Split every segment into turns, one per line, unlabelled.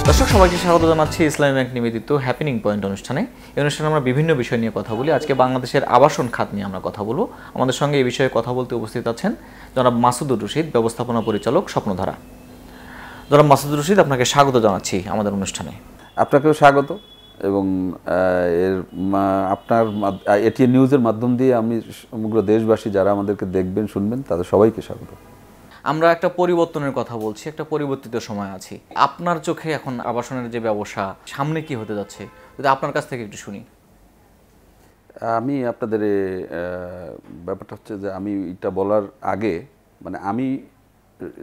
দর্শক সবাইকে স্বাগত জানাচ্ছি ইসলামী ব্যাংক নিবেদিত হ্যাপেনিং পয়েন্ট অনুষ্ঠানে। এই অনুষ্ঠানে আমরা বিভিন্ন বিষয় নিয়ে কথা বলি। আজকে বাংলাদেশের আবাসন খাত নিয়ে আমরা কথা বলবো। আমাদের সঙ্গে এই বিষয়ে কথা বলতে উপস্থিত আছেন জনাব মাসুদুর রশিদ, ব্যবস্থাপনা পরিচালক, স্বপ্নধারা। জনাব মাসুদুর রশিদ, আপনাকে স্বাগত জানাচ্ছি আমাদের অনুষ্ঠানে।
আপনাকেও স্বাগত এবং আপনার এটিএন নিউজের মাধ্যম দিয়ে আমি সমগ্র দেশবাসী যারা আমাদেরকে দেখবেন শুনবেন তাদের সবাইকে স্বাগত।
আমরা একটা পরিবর্তনের কথা বলছি, একটা পরিবর্তিত সময় আছি। আপনার চোখে এখন আবাসনের যে ব্যবসা, সামনে কি হতে যাচ্ছে, যদি আপনার কাছ থেকে একটু শুনি।
আমি আপনাদের ব্যাপারটা হচ্ছে যে আমি এটা বলার আগে আমি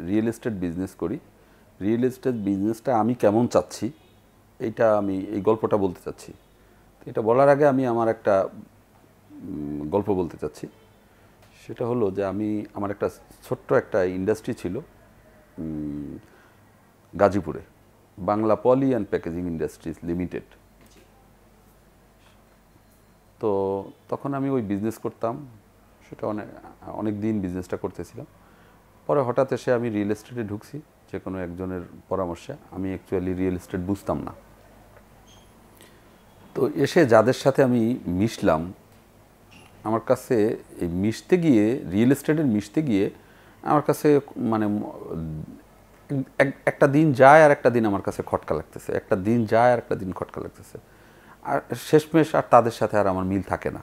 রিয়েল এস্টেট বিজনেস করি। রিয়েল এস্টেট বিজনেসটা আমি কেমন চাচ্ছি এইটা আমি এই গল্পটা বলতে চাচ্ছি। এটা বলার আগে আমি আমার একটা গল্প বলতে চাচ্ছি। সেটা হলো যে আমার একটা ছোট্ট একটা ইন্ডাস্ট্রি ছিল গাজীপুরে, বাংলা পলি অ্যান্ড প্যাকেজিং ইন্ডাস্ট্রিজ লিমিটেড। তো তখন আমি ওই বিজনেস করতাম, সেটা অনেক দিন বিজনেসটা করতেছিলাম। পরে হঠাৎ এসে আমি রিয়েল এস্টেটে ঢুকছি যে কোনো একজনের পরামর্শে। আমি অ্যাকচুয়ালি রিয়েল এস্টেট বুঝতাম না। তো এসে যাদের সাথে আমি মিশলাম, আমার কাছে এই মিশতে গিয়ে রিয়েল এস্টেটের মিশতে গিয়ে আমার কাছে একটা দিন যায় আর একটা দিন আমার কাছে খটকা লাগতেছে, একটা দিন যায় আর একটা দিন খটকা লাগতেছে। আর শেষমেশ আর তাদের সাথে আর আমার মিল থাকে না,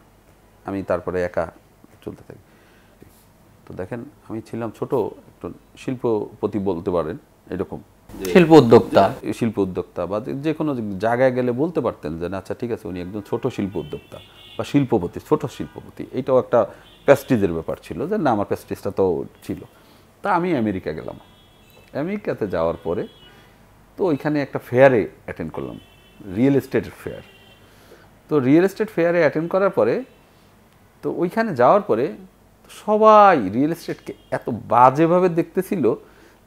আমি তারপরে একা চলতে থাকি। তো দেখেন, আমি ছিলাম ছোট একটু শিল্পপতি বলতে পারেন, এরকম
শিল্প উদ্যোক্তা
বা যে কোনো জায়গায় গেলে বলতে পারতেন যে আচ্ছা ঠিক আছে, উনি একজন ছোট শিল্প উদ্যোক্তা বা শিল্পপতি, ছোট শিল্পপতি। এইটাও একটা প্রেস্টিজের ব্যাপার ছিল যে না, আমার প্রেস্টিজটা তো ছিল। তা আমি আমেরিকা গেলাম। আমেরিকাতে যাওয়ার পরে তো ওইখানে একটা ফেয়ারে অ্যাটেন্ড করলাম, রিয়েল এস্টেটের ফেয়ার। তো রিয়েল এস্টেট ফেয়ারে অ্যাটেন্ড করার পরে তো ওইখানে যাওয়ার পরে সবাই রিয়েল এস্টেটকে এত বাজেভাবে দেখতেছিল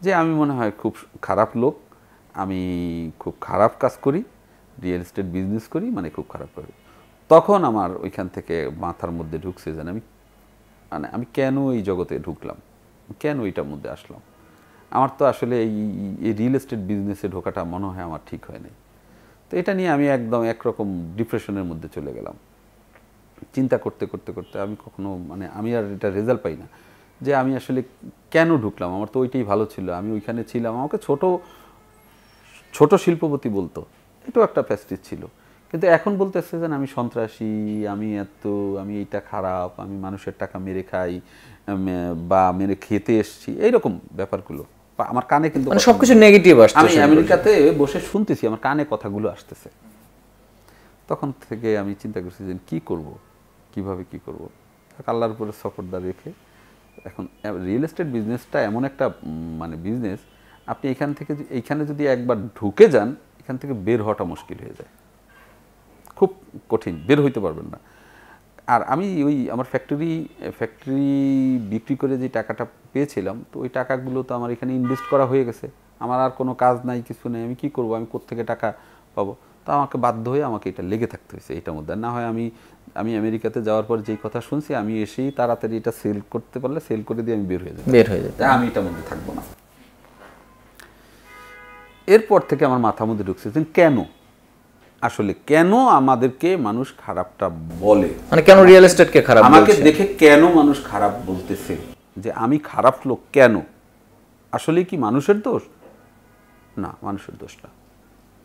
যে আমি মনে হয় খুব খারাপ লোক, আমি খুব খারাপ কাজ করি, রিয়েল এস্টেট বিজনেস করি, খুব খারাপ করি। তখন আমার ওইখান থেকে মাথার মধ্যে ঢুকছে যে আমি কেন এই জগতে ঢুকলাম, কেন এইটার মধ্যে আসলাম। আমার তো আসলে এই রিয়েল এস্টেট বিজনেসে ঢোকাটা মনে হয় আমার ঠিক হয় নাই। তো এটা নিয়ে আমি একদম একরকম ডিপ্রেশনের মধ্যে চলে গেলাম। চিন্তা করতে করতে করতে আমি কখনো আমি আর এটা রেজাল্ট পাই না যে আমি আসলে কেন ঢুকলাম। আমার তো ওইটাই ভালো ছিল, আমি ওইখানে ছিলাম। আমাকে ছোট শিল্পপতি বলতো, এটাও একটা প্রেস্টিজ ছিল। কিন্তু এখন বলতেছে যে আমি সন্ত্রাসী, আমি এইটা খারাপ, আমি মানুষের টাকা মেরে খাই বা মেরে খেতে এসছি, এইরকম ব্যাপারগুলো আমার কানে কিন্তু
সবকিছু নেগেটিভ আসছে।
আমি আমেরিকাতে বসে শুনতেছি, আমার কানে কথাগুলো আসতেছে। তখন থেকে আমি চিন্তা করছি যে কি করব, কিভাবে কি করব। আল্লাহর উপরে সফরদার রেখে এখন রিয়েল এস্টেট বিজনেসটা এমন একটা বিজনেস, আপনি এইখানে যদি একবার ঢুকে যান, এখান থেকে বের হওয়াটা মুশকিল হয়ে যায়, খুব কঠিন, বের হইতে পারবেন না। আর আমি আমার ফ্যাক্টরি বিক্রি করে যে টাকাটা পেয়েছিলাম, তো ওই টাকাগুলো তো আমার এখানে ইনভেস্ট করা হয়ে গেছে। আমার আর কোনো কাজ নাই, কিছু নেই, আমি কি করব, আমি কোত্থেকে টাকা পাবো। তো আমাকে বাধ্য হয়ে আমাকে এটা লেগে থাকতে হয়েছে এটার মধ্যে। না হয় আমি আমেরিকাতে যাওয়ার পর যেই কথা শুনছি, আমি এসেই তাড়াতাড়ি এটা সেল করতে পারলে সেল করে দিয়ে আমি বের হয়ে যেতাম, আমি এটার মধ্যে থাকবো না। এরপর থেকে আমার মাথার মধ্যে ঢুকছে আসলে কেন আমাদেরকে মানুষ খারাপটা বলে,
কেন রিয়েল এস্টেটকে খারাপ,
আমাকে দেখে কেন মানুষ খারাপ বলতেছে, যে আমি খারাপ লোক কেন। আসলে কি মানুষের দোষ? না, মানুষের দোষ না,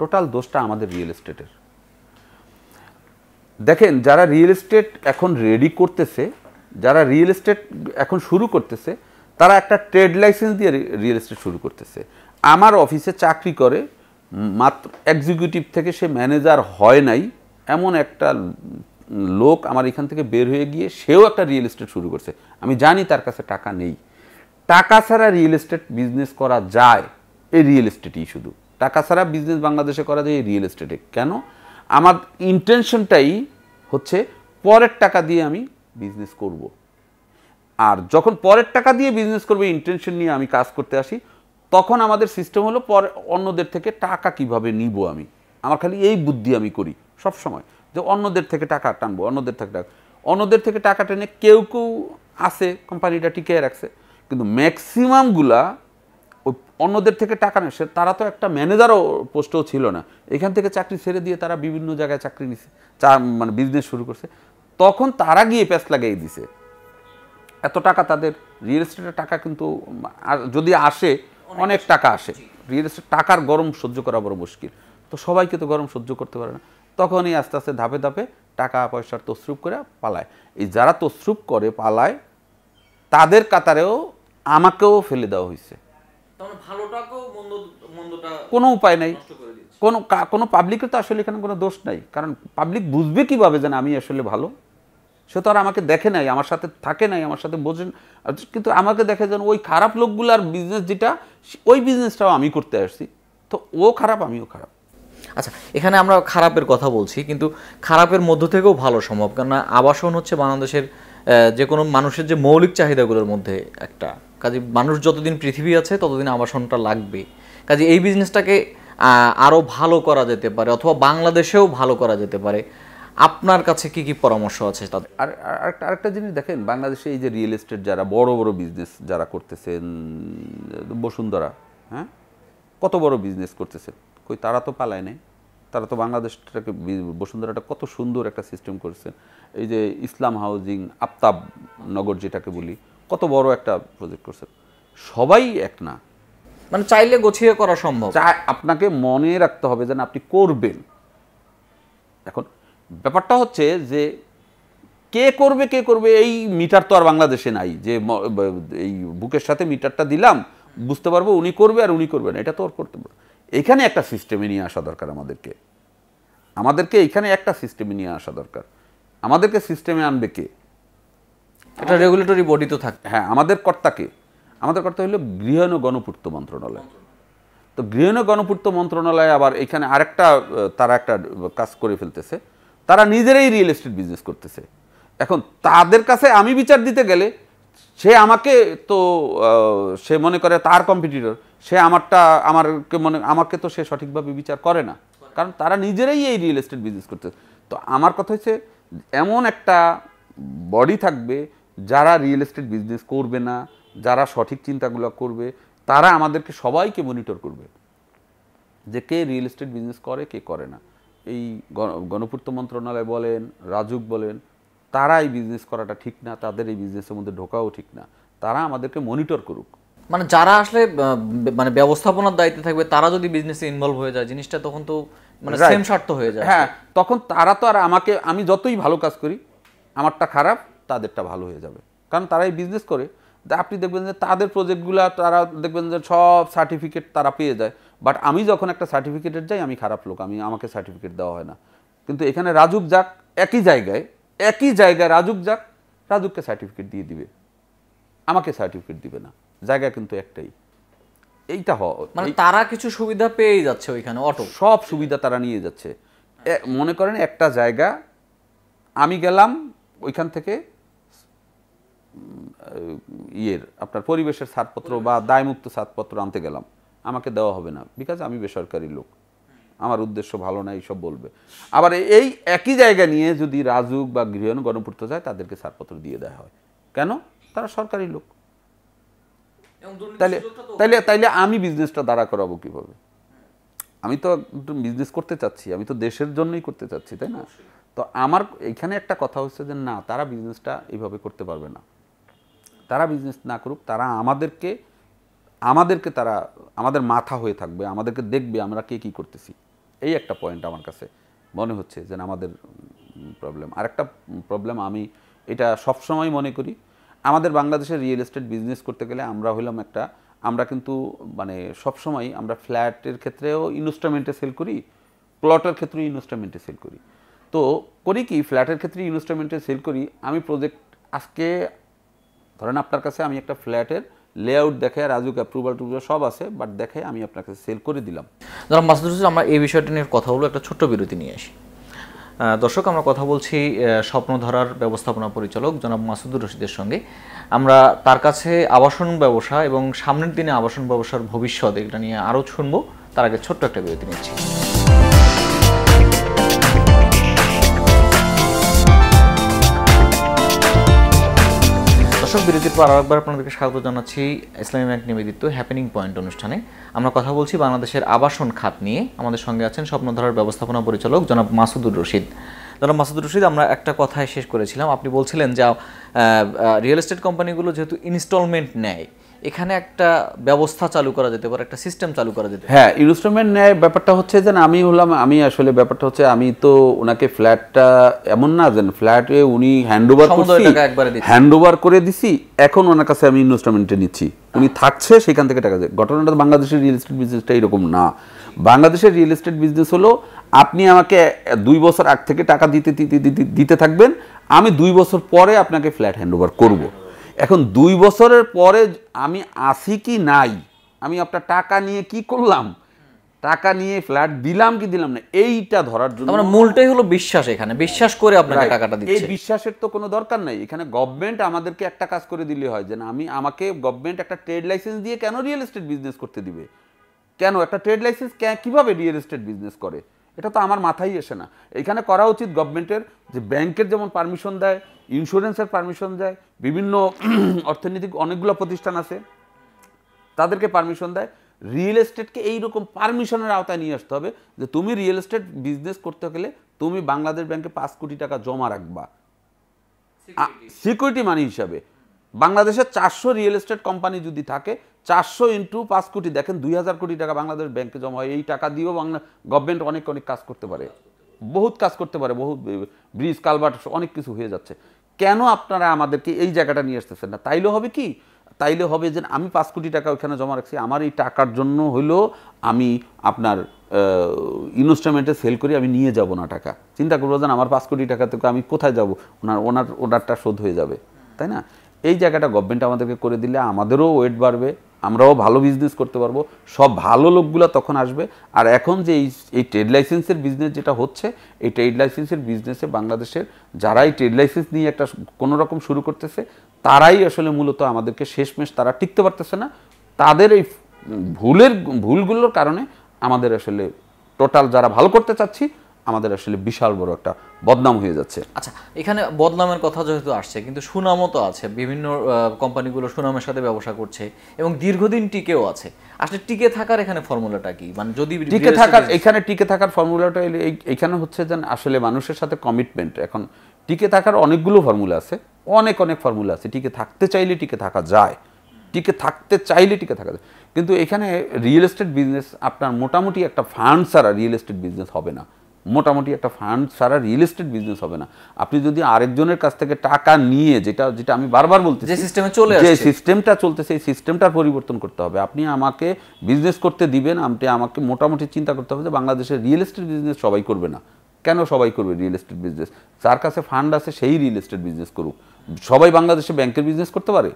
টোটাল দোষটা আমাদের রিয়েল এস্টেটের। দেখেন, যারা রিয়েল এস্টেট এখন রেডি করতেছে, যারা রিয়েল এস্টেট এখন শুরু করতেছে, তারা একটা ট্রেড লাইসেন্স দিয়ে রিয়েল এস্টেট শুরু করতেছে। আমার অফিসে চাকরি করে মাত্র এক্সিকিউটিভ থেকে সে ম্যানেজার হয় নাই এমন একটা লোক আমার এখান থেকে বের হয়ে গিয়ে সেও একটা রিয়েল এস্টেট শুরু করছে। আমি জানি তার কাছে টাকা নেই। টাকা ছাড়া রিয়েল এস্টেট বিজনেস করা যায়, এই রিয়েল এস্টেটই শুধু। টাকা ছাড়া বিজনেস বাংলাদেশে করা যায় এই রিয়েল এস্টেটে। কেন? আমার ইন্টেনশনটাই হচ্ছে পরের টাকা দিয়ে আমি বিজনেস করব। আর যখন পরের টাকা দিয়ে বিজনেস করবো ইন্টেনশন নিয়ে আমি কাজ করতে আসি, তখন আমাদের সিস্টেম হলো অন্যদের থেকে টাকা কিভাবে নিব। আমার খালি এই বুদ্ধি আমি করি সব সময়, যে অন্যদের থেকে টাকা টানবো, অন্যদের থেকে টাকা টেনে কেউ আছে কোম্পানিটা টিকিয়ে রাখছে, কিন্তু ম্যাক্সিমামগুলা ওই অন্যদের থেকে টাকা নেয়, তারা তো একটা ম্যানেজারও পোস্টও ছিল না, এখান থেকে চাকরি ছেড়ে দিয়ে তারা বিভিন্ন জায়গায় চাকরি নিছে, মানে বিজনেস শুরু করছে। তখন তারা গিয়ে প্যাচ লাগিয়ে দিছে। এত টাকা তাদের রিয়েল এস্টেটের টাকা কিন্তু যদি আসে অনেক টাকা আসে, রিয়েল এস্টেট টাকার গরম সহ্য করা বড় মুশকিল, তো সবাইকে তো গরম সহ্য করতে পারে না। তখনই আস্তে আস্তে ধাপে ধাপে টাকা পয়সার তসরুপ করে পালায়। এই যারা তসরুপ করে পালায় তাদের কাতারেও আমাকেও ফেলে দেওয়া হয়েছে। কোনো উপায় নাই, কোনো পাবলিকের তো আসলে এখানে কোনো দোষ নাই, কারণ পাবলিক বুঝবে কিভাবে যেন আমি আসলে ভালো। সে তো আর আমাকে দেখে নাই, আমার সাথে থাকে নাই, আমার সাথে বোঝেন, কিন্তু আমাকে দেখে যেন ওই খারাপ লোকগুলার বিজনেস যেটা, ওই বিজনেসটাও আমি করতে আসছি, তো ও খারাপ আমিও খারাপ।
আচ্ছা, এখানে আমরা খারাপের কথা বলছি, কিন্তু খারাপের মধ্য থেকেও ভালো সম্ভব, কেননা আবাসন হচ্ছে বাংলাদেশের যে কোনো মানুষের যে মৌলিক চাহিদাগুলোর মধ্যে একটা। কাজে মানুষ যতদিন পৃথিবী আছে ততদিন আবাসনটা লাগবে। কাজে এই বিজনেসটাকে আরও ভালো করা যেতে পারে, অথবা বাংলাদেশেও ভালো করা যেতে পারে। আপনার কাছে কি কি পরামর্শ আছে তাদের?
আর আরেকটা জিনিস দেখেন, বাংলাদেশে এই যে রিয়েল এস্টেট যারা বড় বড় বিজনেস যারা করতেছেন, বসুন্ধরা, হ্যাঁ, কত বড় বিজনেস করতেছে, কই তারা তো পালায় নেই, তারা তো বাংলাদেশটাকে, বসুন্ধরাটা কত সুন্দর একটা সিস্টেম করেছে। এই যে ইসলাম হাউজিং, আফতাব নগর যেটাকে বলি, কত বড় একটা প্রজেক্ট করছে। সবাই এক না,
মানে চাইলে গোছিয়ে করা সম্ভব,
আপনাকে মনে রাখতে হবে যেন আপনি করবেন। এখন ব্যাপারটা হচ্ছে যে কে করবে এই মিটার তো আর বাংলাদেশে নাই, যে এই বুকের সাথে মিটারটা দিলাম বুঝতে পারবো উনি করবে আর উনি করবে না, এটা তো আর করতে পারবো। এখানে একটা সিস্টেমে নিয়ে আসা দরকার আমাদেরকে এখানে একটা সিস্টেমে নিয়ে আসা দরকার। আমাদেরকে সিস্টেমে আনবে কে?
একটা রেগুলেটরি বডি তো থাকে।
হ্যাঁ, আমাদের কর্তা হলো গৃহায়ণ ও গণপূর্ত মন্ত্রণালয়। তো গৃহায়ণ ও গণপূর্ত মন্ত্রণালয় আবার এখানে আরেকটা তারা একটা কাজ করে ফেলতেছে, তারা নিজেরাই রিয়েল এস্টেট বিজনেস করতেছে। এখন তাদের কাছে আমি বিচার দিতে গেলে সে আমাকে তো সে মনে করে তার কম্পিটিটর, সে আমাকে তো সে সঠিকভাবে বিচার করে না, কারণ তারা নিজেরাই এই রিয়েল এস্টেট বিজনেস করতেছে। তো আমার কথা হচ্ছে এমন একটা বডি থাকবে যারা রিয়েল এস্টেট বিজনেস করবে না, যারা সঠিক চিন্তাগুলো করবে, তারা আমাদেরকে সবাইকে মনিটর করবে যে কে রিয়েল এস্টেট বিজনেস করে কে করে না। এই গণপূর্ত মন্ত্রণালয় বলেন, রাজুক বলেন, তারা এই বিজনেস করাটা ঠিক না, তাদের এই বিজনেসের মধ্যে ঢোকাও ঠিক না, তারা আমাদেরকে মনিটর করুক।
মানে যারা আসলে মানে ব্যবস্থাপনার দায়িত্বে থাকবে তারা যদি বিজনেসে ইনভলভ হয়ে যায়, জিনিসটা তখন তো মানে সেম স্বার্থ হয়ে যায়।
হ্যাঁ, তখন তারা তো আর আমি যতই ভালো কাজ করি, আমারটা খারাপ, তাদেরটা ভালো হয়ে যাবে, কারণ তারা এই বিজনেস করে। আপনি দেখবেন যে তাদের প্রজেক্টগুলো তারা দেখবেন যে সব সার্টিফিকেট তারা পেয়ে যায়, বাট আমি যখন একটা সার্টিফিকেটের যাই আমি খারাপ লোক, আমাকে সার্টিফিকেট দেওয়া হয় না। কিন্তু এখানে রাজুক যাক, একই জায়গায় রাজুক যাক, রাজুককে সার্টিফিকেট দিয়ে দিবে, আমাকে সার্টিফিকেট দিবে না, জায়গা কিন্তু একটাই। এইটা
মানে তারা কিছু সুবিধা পেয়ে যাচ্ছে ওইখানে,
সব সুবিধা তারা নিয়ে যাচ্ছে। মনে করেন একটা জায়গা আমি গেলাম, ওইখান থেকে আপনার পরিবেশের ছাড়পত্র বা দায়মুক্ত ছাড়পত্র আনতে গেলাম, আমাকে দেওয়া হবে না, বিকজ আমি বেসরকারি লোক, আমার উদ্দেশ্য ভালো না, এইসব বলবে। আবার এই একই জায়গা নিয়ে যদি রাজুক বা গৃহায়ণ গণপূর্ত যায়, তাদেরকে ছাড়পত্র দিয়ে দেওয়া হয়। কেন? তারা সরকারি লোক। তাইলে আমি বিজনেসটা দাঁড়া করাবো কিভাবে? আমি তো বিজনেস করতে চাচ্ছি, আমি তো দেশের জন্যই করতে চাচ্ছি, তাই না? তো আমার এখানে একটা কথা হচ্ছে যে না, তারা বিজনেসটা এইভাবে করতে পারবে না। তারা বিজনেস না করুক, তারা আমাদেরকে তারা আমাদের মাথা হয়ে থাকবে, আমাদেরকে দেখবে আমরা কে কী করতেছি। এই একটা পয়েন্ট আমার কাছে মনে হচ্ছে যে আমাদের প্রবলেম। আরেকটা প্রবলেম আমি এটা সবসময় মনে করি, আমাদের বাংলাদেশের রিয়েল এস্টেট বিজনেস করতে গেলে আমরা কিন্তু মানে সবসময় আমরা ফ্ল্যাটের ক্ষেত্রেও ইনস্টলমেন্টে সেল করি, প্লটের ক্ষেত্রেও ইনস্টলমেন্টে সেল করি। তো করি কি, ফ্ল্যাটের ক্ষেত্রে ইনস্টলমেন্টে সেল করি। আমি প্রজেক্ট আজকে ধরেন আপনার কাছে আমি একটা ফ্ল্যাটের লেআউট দেখে, রাজুক অ্যাপ্রুভাল সব আছে, বাট দেখে আমি আপনার কাছে সেল করে দিলাম।
ধরুন মাসুদুর রশিদ, আমরা এই বিষয়টা নিয়ে কথা বলবো, একটা ছোট্ট বিরতি নিয়ে আসি। দর্শক, আমরা কথা বলছি স্বপ্নধারার ব্যবস্থাপনা পরিচালক জনাব মাসুদুর রশিদের সঙ্গে। আমরা তার কাছে আবাসন ব্যবসা এবং সামনের দিনে আবাসন ব্যবসার ভবিষ্যৎ এটা নিয়ে আরও শুনবো। তার আগে ছোট্ট একটা বিরতি নিচ্ছি। দর্শক, দর্শক, বিরতির পর আরেকবার আপনাদেরকে স্বাগত জানাচ্ছি ইসলামী ব্যাংক নিবেদিত হ্যাপেনিং পয়েন্ট অনুষ্ঠানে। আমরা কথা বলছি বাংলাদেশের আবাসন খাত নিয়ে। আমাদের সঙ্গে আছেন স্বপ্নধারার ব্যবস্থাপনা পরিচালক জনাব মাসুদুর রশিদ। জনাব মাসুদুর রশিদ, আমরা একটা কথায় শেষ করেছিলাম, আপনি বলছিলেন যে রিয়েল এস্টেট কোম্পানিগুলো যেহেতু ইনস্টলমেন্ট নেয়, এখানে একটা ব্যবস্থা চালু করা যেতে পারে, একটা সিস্টেম চালু করা যেতে পারে।
হ্যাঁ, ইনস্টলমেন্ট নেয় ব্যাপারটা হচ্ছে যে আমি আসলে ব্যাপারটা হচ্ছে আমি তো ওনাকে ফ্ল্যাটটা এমন না যে ফ্ল্যাটে উনি হ্যান্ডওভার করে দিছি, এখন ওনার কাছে আমি ইনস্টলমেন্টে নিচ্ছি, উনি থাকছে সেখান থেকে টাকা যায়। ঘটনাটা বাংলাদেশের রিয়েল এস্টেট বিজনেসটা এরকম না। বাংলাদেশের রিয়েল এস্টেট বিজনেস হলো আপনি আমাকে 2 বছর আগ থেকে টাকা দিতে থাকবেন, আমি 2 বছর পরে আপনাকে ফ্ল্যাট হ্যান্ডওভার করব। এখন 2 বছরের পরে আমি আসি কি নাই, আমি আপনার টাকা নিয়ে কি করলাম, টাকা নিয়ে ফ্ল্যাট দিলাম কি দিলাম না, এইটা ধরার জন্য
মানে মূলটাই হলো বিশ্বাস। এখানে বিশ্বাস করে আপনাকে টাকাটা দিচ্ছে।
এই বিশ্বাসের তো কোনো দরকার নাই। এখানে গভর্নমেন্ট আমাদেরকে একটা কাজ করে দিলে হয় যে না, আমাকে গভর্নমেন্ট একটা ট্রেড লাইসেন্স দিয়ে কেন রিয়েল এস্টেট বিজনেস করতে দিবে? কেন একটা ট্রেড লাইসেন্স কিভাবে রিয়েল এস্টেট বিজনেস করে, এটা তো আমার মাথায় আসে না। এখানে করা উচিত গভর্নমেন্টের, যে ব্যাংকের যেমন পারমিশন দেয়, ইন্স্যুরেন্সের পারমিশন দেয়, বিভিন্ন অর্থনৈতিক অনেকগুলো প্রতিষ্ঠান আছে তাদেরকে পারমিশন দেয়, রিয়েল এস্টেটকে এইরকম পারমিশনের আওতায় নিয়ে আসতে হবে যে তুমি রিয়েল এস্টেট বিজনেস করতে গেলে তুমি বাংলাদেশ ব্যাংকে 5 কোটি টাকা জমা রাখবা সিকিউরিটি মানি হিসাবে। বাংলাদেশে 400 রিয়েল এস্টেট কোম্পানি যদি থাকে, 400 ইন্টু 5 কোটি, দেখেন 2000 কোটি টাকা বাংলাদেশ ব্যাংকে জমা হয়। এই টাকা দিয়েও গভর্নমেন্ট অনেক কাজ করতে পারে, বহুত কাজ করতে পারে, বহুত ব্রিজ কালভার্ট অনেক কিছু হয়ে যাচ্ছে। কেন আপনারা আমাদেরকে এই জায়গাটা নিয়ে আসতেছেন না? তাইলে হবে কি, তাইলে হবে যে আমি 5 কোটি টাকা ওইখানে জমা রাখছি, আমার এই টাকার জন্য হইলো আমি আপনার ইনস্টলমেন্টে সেল করি, আমি নিয়ে যাব না টাকা। চিন্তা করবো যে আমার 5 কোটি টাকা থেকে আমি কোথায় যাব, ওনারটা শোধ হয়ে যাবে, তাই না? এই জায়গাটা গভর্নমেন্ট আমাদেরকে করে দিলে আমাদেরও ওয়েট বাড়বে, আমরাও ভালো বিজনেস করতে পারবো, সব ভালো লোকগুলো তখন আসবে। আর এখন যে এই ট্রেড লাইসেন্সের বিজনেস যেটা হচ্ছে, এই ট্রেড লাইসেন্সের বিজনেসে বাংলাদেশের যারা এই ট্রেড লাইসেন্স নিয়ে একটা কোনো রকম শুরু করতেছে, তারাই আসলে মূলত আমাদেরকে শেষমেশ তারা টিকতে পারতেছে না। তাদের এই ভুলগুলোর কারণে আমাদের আসলে টোটাল যারা ভালো করতে চাচ্ছি, আমাদের আসলে বিশাল বড় একটা বদনাম হয়ে যাচ্ছে।
আচ্ছা, এখানে বদনামের কথা যেহেতু আসছে, কিন্তু সুনামও তো আছে, বিভিন্ন কোম্পানিগুলো সুনামের সাথে ব্যবসা করছে এবং দীর্ঘদিন টিকেও আছে। আসলে টিকে থাকার এখানে ফর্মুলাটা কি? মানে যদি
টিকে থাকার ফর্মুলাটা এখানে হচ্ছে যে আসলে মানুষের সাথে কমিটমেন্ট। এখন টিকে থাকার অনেকগুলো ফর্মুলা আছে, অনেক ফর্মুলা আছে। টিকে থাকতে চাইলে টিকে থাকা যায়, টিকে থাকতে চাইলে টিকে থাকা যায়। কিন্তু এখানে রিয়েল এস্টেট বিজনেস আপনার মোটামুটি একটা ফান্ড ছাড়া রিয়েল এস্টেট বিজনেস হবে না। মোটামুটি একটা ফান্ড ছাড়া রিয়েল এস্টেট বিজনেস হবে না। আপনি যদি আরেকজনের কাছ থেকে টাকা নিয়ে, যেটা আমি বারবার বলতেছি, যে সিস্টেমটা চলতেছে, এই সিস্টেমটার পরিবর্তন করতে হবে। আপনি আমাকে বিজনেস করতে দিবেন, আমাকে মোটামুটি চিন্তা করতে হবে যে বাংলাদেশের রিয়েল এস্টেট বিজনেস সবাই করবে না। কেন সবাই করবে রিয়েল এস্টেট বিজনেস? যার কাছে ফান্ড আছে সেই রিয়েল এস্টেট বিজনেস করুক। সবাই বাংলাদেশে ব্যাংকের বিজনেস করতে পারে?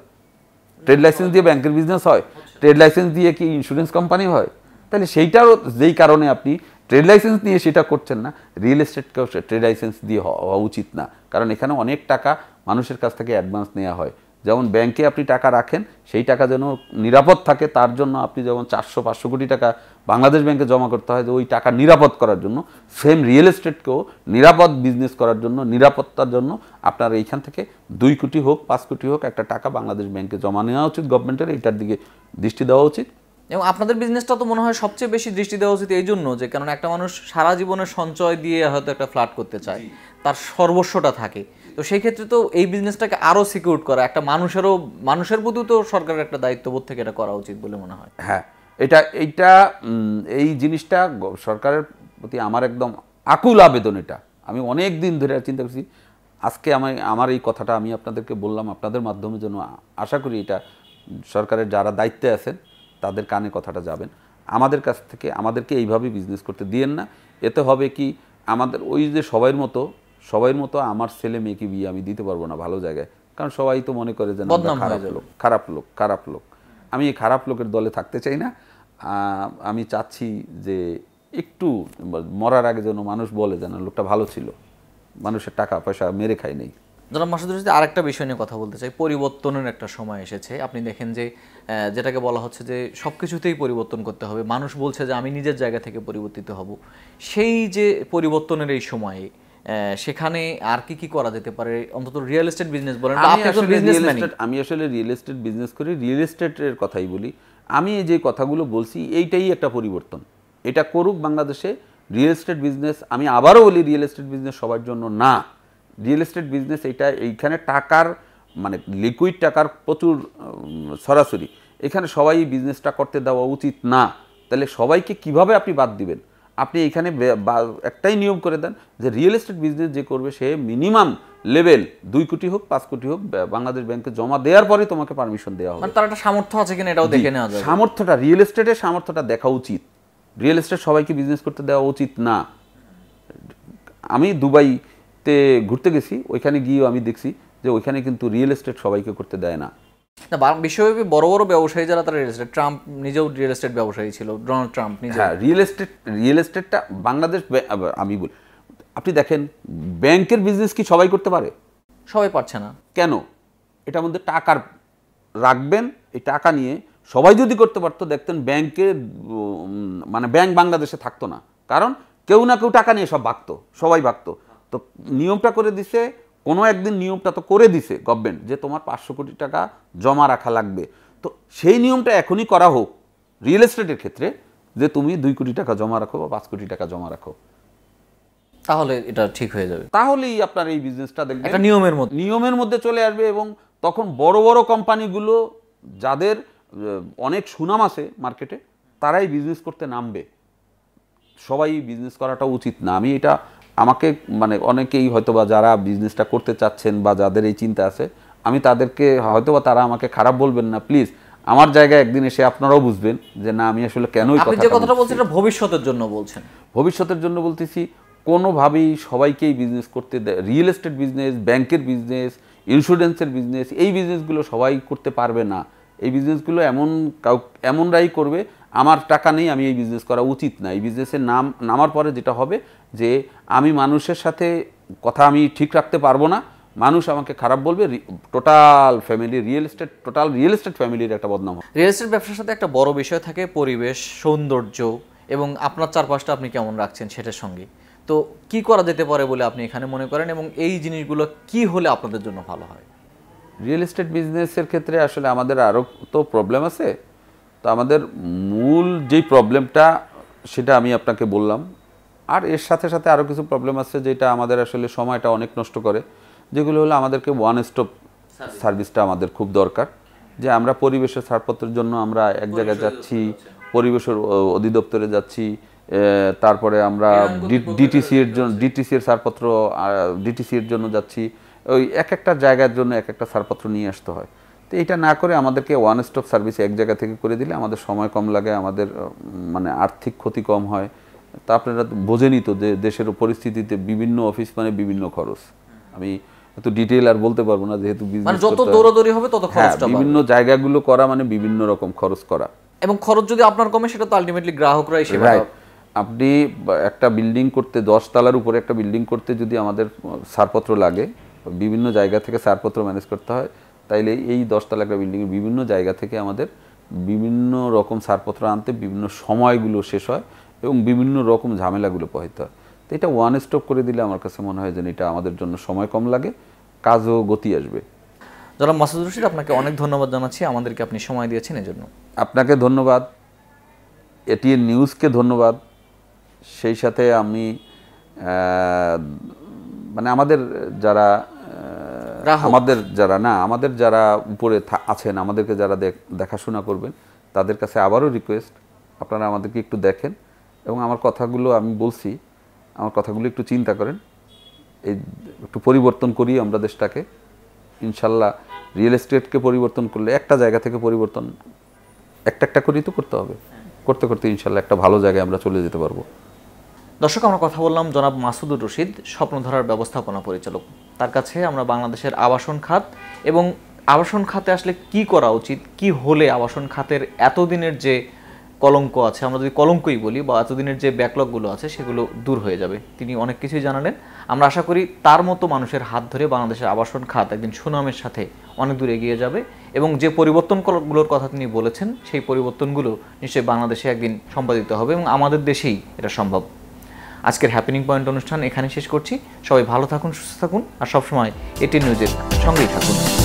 ট্রেড লাইসেন্স দিয়ে ব্যাংকের বিজনেস হয়? ট্রেড লাইসেন্স দিয়ে কি ইন্স্যুরেন্স কোম্পানি হয়? তাহলে সেইটারও যেই কারণে আপনি ট্রেড লাইসেন্স নিয়ে সেটা করছেন না, রিয়েল এস্টেটকেও ট্রেড লাইসেন্স দিয়ে হওয়া উচিত না। কারণ এখানে অনেক টাকা মানুষের কাছ থেকে অ্যাডভান্স নেওয়া হয়। যেমন ব্যাংকে আপনি টাকা রাখেন, সেই টাকা যেন নিরাপদ থাকে, তার জন্য আপনি যেমন 400-500 কোটি টাকা বাংলাদেশ ব্যাংকে জমা করতে হয়, যে ওই টাকা নিরাপদ করার জন্য, সেম রিয়েল এস্টেটকেও নিরাপদ বিজনেস করার জন্য, নিরাপত্তার জন্য আপনার এইখান থেকে 2 কোটি হোক 5 কোটি হোক একটা টাকা বাংলাদেশ ব্যাংকে জমা নেওয়া উচিত। গভর্নমেন্টের এইটার দিকে দৃষ্টি দেওয়া উচিত।
এবং আপনাদের বিজনেসটা তো মনে হয় সবচেয়ে বেশি দৃষ্টি দেওয়া উচিত এই জন্য যে, কারণ একটা মানুষ সারা জীবনের সঞ্চয় দিয়ে হয়তো একটা ফ্ল্যাট করতে চায়, তার সর্বস্বটা থাকে। তো সেই ক্ষেত্রে তো এই বিজনেসটাকে আরও সিকিউর করা, একটা মানুষের প্রতিও তো সরকারের একটা দায়িত্ববোধ থেকে এটা করা উচিত বলে মনে হয়।
হ্যাঁ, এই জিনিসটা সরকারের প্রতি আমার একদম আকুল আবেদন। এটা আমি অনেক দিন ধরে চিন্তা করছি। আজকে আমার এই কথাটা আমি আপনাদেরকে বললাম আপনাদের মাধ্যমে, যেন আশা করি এটা সরকারের যারা দায়িত্বে আছেন তাদের কানে কথাটা যাবেন। আমাদের কাছ থেকে আমাদেরকে এইভাবেই বিজনেস করতে দিয়েন না। এতে হবে কি, আমাদের ওই যে সবাই মতো আমার ছেলে মেয়েকে বিয়ে আমি দিতে পারবো না ভালো জায়গায়। কারণ সবাই তো মনে করে যে খারাপ লোক। আমি এই খারাপ লোকের দলে থাকতে চাই না। আমি চাচ্ছি যে একটু মরার আগে যেন মানুষ বলে যেন লোকটা ভালো ছিল, মানুষের টাকা পয়সা মেরে খায় নেই।
জনাব মাসুদুর রশিদ, আরেকটা বিষয় নিয়ে কথা বলতে চাই। পরিবর্তনের একটা সময় এসেছে। আপনি দেখেন যে যেটাকে বলা হচ্ছে যে সব কিছুতেই পরিবর্তন করতে হবে। মানুষ বলছে যে আমি নিজের জায়গা থেকে পরিবর্তিত হব। সেই যে পরিবর্তনের এই সময়ে সেখানে আর কি কি করা যেতে পারে, অন্তত রিয়েল এস্টেট বিজনেস বলেন, আপনি একজন বিজনেসম্যান।
আমি আসলে রিয়েল এস্টেট বিজনেস করি, রিয়েল এস্টেটের কথাই বলি। আমি এই যে কথাগুলো বলছি এইটাই একটা পরিবর্তন, এটা করুক বাংলাদেশে রিয়েল এস্টেট বিজনেস। আমি আবারও বলি রিয়েল এস্টেট বিজনেস সবার জন্য না। রিয়েল এস্টেট বিজনেস এইখানে টাকার মানে লিকুইড টাকার প্রচুর সরাসরি, এখানে সবাই বিজনেসটা করতে দেওয়া উচিত না। তাহলে সবাইকে কিভাবে আপনি বাদ দিবেন? আপনি এখানে একটাই নিয়ম করে দেন যে রিয়েল এস্টেট বিজনেস যে করবে সে মিনিমাম লেভেল 2 কোটি হোক 5 কোটি হোক বাংলাদেশ ব্যাংকে জমা দেওয়ার পরে তোমাকে পারমিশন দেওয়া হবে।
মানে তার একটা সামর্থ্য আছে কিনা এটাও দেখে নেওয়া যাবে।
সামর্থ্যটা, রিয়েল এস্টেটের সামর্থ্যটা দেখা উচিত। রিয়েল এস্টেট সবাইকে বিজনেস করতে দেওয়া উচিত না। আমি দুবাইতে ঘুরতে গেছি, ওইখানে গিয়েও আমি দেখছি যে ওইখানে কিন্তু রিয়েল এস্টেট সবাইকে করতে দেয় না।
বিশ্বব্যাপী বড় বড় ব্যবসায়ী যারা, তারা রিয়েল এস্টেট, ট্রাম্প নিজেও রিয়েল এস্টেট ব্যবসায়ী ছিল, ডোনাল্ড ট্রাম্প নিজে।
হ্যাঁ, রিয়েল এস্টেটটা বাংলাদেশ, আমি বলি আপনি দেখেন ব্যাংকের বিজনেস কি সবাই করতে পারে?
সবাই পারছে না।
কেন? এটার মধ্যে টাকার রাখবেন, এই টাকা নিয়ে সবাই যদি করতে পারতো দেখতেন ব্যাংকে মানে ব্যাংক বাংলাদেশে থাকতো না। কারণ কেউ না কেউ টাকা নিয়ে সব ভাগতো, সবাই ভাগতো। তো নিয়মটা করে দিছে, কোনো একদিন নিয়মটা তো করে দিছে গভর্নমেন্ট যে তোমার 500 কোটি টাকা জমা রাখা লাগবে। তো সেই নিয়মটা এখনই করা হোক রিয়েল এস্টেটের ক্ষেত্রে, যে তুমি 2 কোটি টাকা জমা রাখো বা 5 কোটি টাকা জমা রাখো,
তাহলে এটা ঠিক হয়ে যাবে।
তাহলেই আপনার এই বিজনেসটা দেখবেন
একটা নিয়মের মধ্যে
চলে আসবে। এবং তখন বড় বড় কোম্পানিগুলো যাদের অনেক সুনাম আছে মার্কেটে, তারাই বিজনেস করতে নামবে। সবাই বিজনেস করাটা উচিত না। আমি এটা আমাকে মানে অনেকেই হয়তোবা যারা বিজনেসটা করতে চাচ্ছেন বা যাদের এই চিন্তা আছে, আমি তাদেরকে হয়তোবা তারা আমাকে খারাপ বলবেন না, প্লিজ আমার জায়গায় একদিন এসে আপনারাও বুঝবেন যে না আমি আসলে কেন
আপনি যে কথাটা বলছেন এটা ভবিষ্যতের জন্য বলছেন।
ভবিষ্যতের জন্য বলতেছি। কোনোভাবেই সবাইকেই বিজনেস করতে দেয়, রিয়েল এস্টেট বিজনেস, ব্যাংকের বিজনেস, ইন্স্যুরেন্সের বিজনেস, এই বিজনেসগুলো সবাই করতে পারবে না। এই বিজনেসগুলো এমনরাই করবে আমার টাকা নেই, আমি এই বিজনেস করা উচিত না। এই বিজনেসের নামার পরে যেটা হবে যে আমি মানুষের সাথে কথা আমি ঠিক রাখতে পারবো না, মানুষ আমাকে খারাপ বলবে, টোটাল রিয়েল এস্টেট ফ্যামিলির একটা বদনাম হবে।
রিয়েল এস্টেট ব্যবসার সাথে একটা বড় বিষয় থাকে পরিবেশ, সৌন্দর্য এবং আপনার চারপাশটা আপনি কেমন রাখছেন সেটার সঙ্গে। তো কি করা যেতে পারে বলে আপনি এখানে মনে করেন, এবং এই জিনিসগুলো কি হলে আপনাদের জন্য ভালো হয়?
রিয়েল এস্টেট বিজনেসের ক্ষেত্রে আসলে আমাদের আরও তো প্রবলেম আছে। তো আমাদের মূল যেই প্রবলেমটা সেটা আমি আপনাকে বললাম। আর এর সাথে সাথে আরও কিছু প্রবলেম আছে যেটা আমাদের আসলে সময়টা অনেক নষ্ট করে, যেগুলো হলো আমাদেরকে ওয়ান স্টপ সার্ভিসটা আমাদের খুব দরকার। যে আমরা পরিবেশের ছাড়পত্রের জন্য আমরা এক জায়গায় যাচ্ছি, পরিবেশের অধিদপ্তরে যাচ্ছি, তারপরে আমরা ডিটিসির ছাড়পত্র ডিটিসির জন্য যাচ্ছি, ওই একটা জায়গার জন্য একটা ছাড়পত্র নিয়ে আসতে হয়। তো এটা না করে আমাদেরকে ওয়ান স্টপ সার্ভিস এক জায়গা থেকে করে দিলে আমাদের সময় কম লাগে, আমাদের মানে আর্থিক ক্ষতি কম হয়। তা আপনারা বোঝেনই তো যে দেশের পরিস্থিতিতে বিভিন্ন অফিস মানে বিভিন্ন খরচ। আমি এত ডিটেইল আর বলতে পারবো না, যেহেতু
যত দৌড়াদৌড়ি হবে তত খরচটা
বিভিন্ন জায়গাগুলো করা মানে বিভিন্ন রকম খরচ করা,
এবং খরচ যদি আপনার কমে সেটা তো আলটিমেটলি গ্রাহকরাই সেবা।
আপনি একটা বিল্ডিং করতে 10 তলার উপরে একটা বিল্ডিং করতে যদি আমাদের ছাড়পত্র লাগে, বিভিন্ন জায়গা থেকে ছাড়পত্র ম্যানেজ করতে হয়, তাইলে এই 10 তলা একটা বিল্ডিংয়ের বিভিন্ন জায়গা থেকে আমাদের বিভিন্ন রকম ছাড়পত্র আনতে বিভিন্ন সময়গুলো শেষ হয় এবং বিভিন্ন রকম ঝামেলাগুলো পোহাইতে হয়। তো এটা ওয়ান স্টপ করে দিলে আমার কাছে মনে হয় যে এটা আমাদের জন্য সময় কম লাগে, কাজও গতি আসবে।
জনাব মাসুদুর রশীদ, আপনাকে অনেক ধন্যবাদ জানাচ্ছি, আমাদেরকে আপনি সময় দিয়েছেন এজন্য।
আপনাকে ধন্যবাদ, এটিএন নিউজকে ধন্যবাদ। সেই সাথে আমি মানে আমাদের যারা উপরে আছেন, আমাদেরকে যারা দেখাশোনা করবেন, তাদের কাছে আবারও রিকোয়েস্ট, আপনারা আমাদেরকে একটু দেখেন এবং আমার কথাগুলো আমি বলছি, আমার কথাগুলো একটু চিন্তা করেন, এই একটু পরিবর্তন করি আমরা দেশটাকে। ইনশাল্লাহ রিয়েল এস্টেটকে পরিবর্তন করলে একটা জায়গা থেকে পরিবর্তন একটা করেই তো করতে হবে, করতে করতে ইনশাল্লাহ একটা ভালো জায়গায় আমরা চলে যেতে পারবো।
দর্শক, আমরা কথা বললাম জনাব মাসুদুর রশীদ, স্বপ্নধারার ব্যবস্থাপনা পরিচালক। তার কাছে আমরা বাংলাদেশের আবাসন খাত এবং আবাসন খাতে আসলে কি করা উচিত, কি হলে আবাসন খাতের এতদিনের যে কলঙ্ক আছে, আমরা যদি কলঙ্কই বলি, বা এতদিনের যে ব্যাকলগগুলো আছে সেগুলো দূর হয়ে যাবে, তিনি অনেক কিছুই জানালেন। আমরা আশা করি তার মতো মানুষের হাত ধরে বাংলাদেশের আবাসন খাত একদিন সুনামের সাথে অনেক দূর এগিয়ে যাবে, এবং যে পরিবর্তনগুলোর কথা তিনি বলেছেন সেই পরিবর্তনগুলো নিশ্চয়ই বাংলাদেশে একদিন সম্পাদিত হবে এবং আমাদের দেশেই এটা সম্ভব। আজকের হ্যাপেনিং পয়েন্ট অনুষ্ঠান এখানে শেষ করছি। সবাই ভালো থাকুন, সুস্থ থাকুন, আর সবসময় এটি নিউজের সঙ্গেই থাকুন।